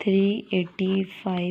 385